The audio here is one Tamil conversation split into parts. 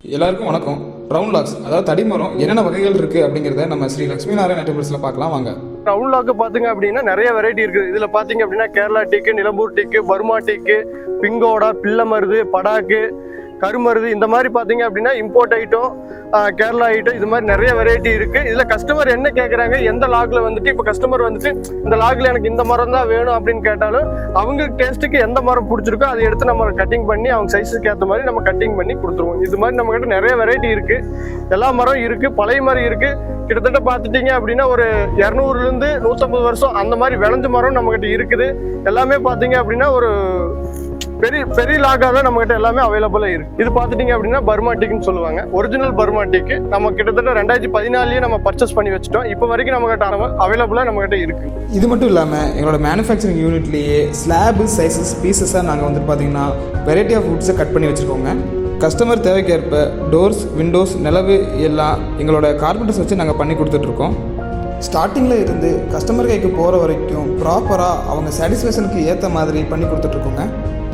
எல்லாருக்கும் வணக்கம். ரவுண்ட் லாக்ஸ் அதாவது தடிமரம் என்னென்ன வகைகள் இருக்குது அப்படிங்கிறத நம்ம ஸ்ரீ லட்சுமி நாராயண டெம்பிள்ஸில் பார்க்கலாம் வாங்க. ரவுண்ட் லாக்கு பார்த்தீங்க அப்படின்னா நிறைய வெரைட்டி இருக்குது. இதில் பார்த்தீங்க அப்படின்னா கேரளா டீக்கு, நிலம்பூர் டீக்கு, பர்மா டீக்கு, பிங்கோடா, பில்லமருது, படாக்கு, கருமருது, இந்த மாதிரி பார்த்தீங்க அப்படின்னா இம்போர்ட் ஐட்டம், கேரளா ஐட்டம், இது மாதிரி நிறைய வெரைட்டி இருக்குது. இதில் கஸ்டமர் என்ன கேட்குறாங்க, எந்த லாகில் வந்துட்டு இப்போ கஸ்டமர் வந்துட்டு இந்த லாகில் எனக்கு இந்த மரம் தான் வேணும் அப்படின்னு கேட்டாலும் அவங்க டேஸ்ட்டுக்கு எந்த மரம் பிடிச்சிருக்கோ அதை எடுத்து நம்ம கட்டிங் பண்ணி அவங்க சைஸுக்கு ஏற்ற மாதிரி நம்ம கட்டிங் பண்ணி கொடுத்துருவோம். இது மாதிரி நம்மக்கிட்ட நிறைய வெரைட்டி இருக்குது. எல்லா மரம் இருக்குது, பழைய மரம் இருக்குது. கிட்டத்தட்ட பார்த்துட்டிங்க அப்படின்னா ஒரு 200லேருந்து 150 வருஷம் அந்த மாதிரி விளைஞ்ச மரம் நம்மக்கிட்ட இருக்குது. எல்லாமே பார்த்தீங்க அப்படின்னா ஒரு பெரிய லாகாக தான் நம்மகிட்ட எல்லாமே அவைலபிளாக இருக்குது. இது பார்த்துட்டிங்க அப்படின்னா பர்மா டீக்குன்னு சொல்லுவாங்க. ஒரிஜினல் பர்மா டீக்கு நம்ம கிட்டத்தட்ட 2014 நம்ம பர்ச்சேஸ் பண்ணி வச்சுட்டோம். இப்போ வரைக்கும் நம்மகிட்ட அவைலபிளாக நம்மகிட்ட இருக்குது. இது மட்டும் இல்லாமல் எங்களோட மேனுஃபேக்சரிங் யூனிட்லேயே ஸ்லாபு சைஸஸ் பீசஸாக நாங்கள் வந்துட்டு பார்த்தீங்கன்னா வெரைட்டி ஆஃப் வுட்ஸை கட் பண்ணி வச்சுருக்கோங்க. கஸ்டமர் தேவைக்கேற்ப டோர்ஸ், விண்டோஸ், நிலவு எல்லாம் எங்களோட கார்பெண்டர்ஸ் வச்சு நாங்கள் பண்ணி கொடுத்துட்ருக்கோம். ஸ்டார்டிங்கில் இருந்து கஸ்டமர் கைக்கு போகிற வரைக்கும் ப்ராப்பராக அவங்க சாட்டிஸ்ஃபேக்ஷனுக்கு ஏற்ற மாதிரி பண்ணி கொடுத்துட்ருக்கோங்க.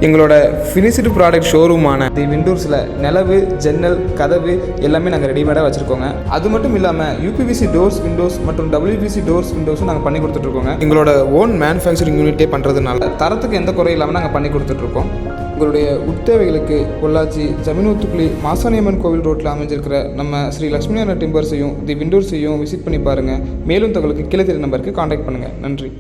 எங்களோட ஃபினிஷ்டு ப்ராடக்ட் ஷோரூமான தி விண்டோஸில் நிலவு, ஜன்னல், கதவு எல்லாமே நாங்கள் ரெடிமேடாக வச்சுருக்கோங்க. அது மட்டும் இல்லாமல் யூபிவிசி டோர்ஸ், விண்டோஸ் மற்றும் WPC டோர்ஸ், விண்டோஸும் நாங்கள் பண்ணி கொடுத்துட்ருக்கோங்க. எங்களோட ஓன் மேனுஃபேக்சரிங் யூனிட்டே பண்ணுறதுனால தரத்துக்கு எந்த குறை இல்லாமல் நாங்கள் பண்ணி கொடுத்துட்ருக்கோம். உங்களுடைய உட்தேவைகளுக்கு பொள்ளாச்சி ஜமீனூத்துக்குழி மாசாணியம்மன் கோவில் ரோட்டில் அமைஞ்சிருக்கிற நம்ம ஸ்ரீ லட்சுமி நாராயண டெம்பிள்ஸையும் தி விண்டோஸையும் விசிட் பண்ணி பாருங்கள். மேலும் தங்களுக்கு கீழே தெரிய நம்பருக்கு கான்டாக்ட் பண்ணுங்கள். நன்றி.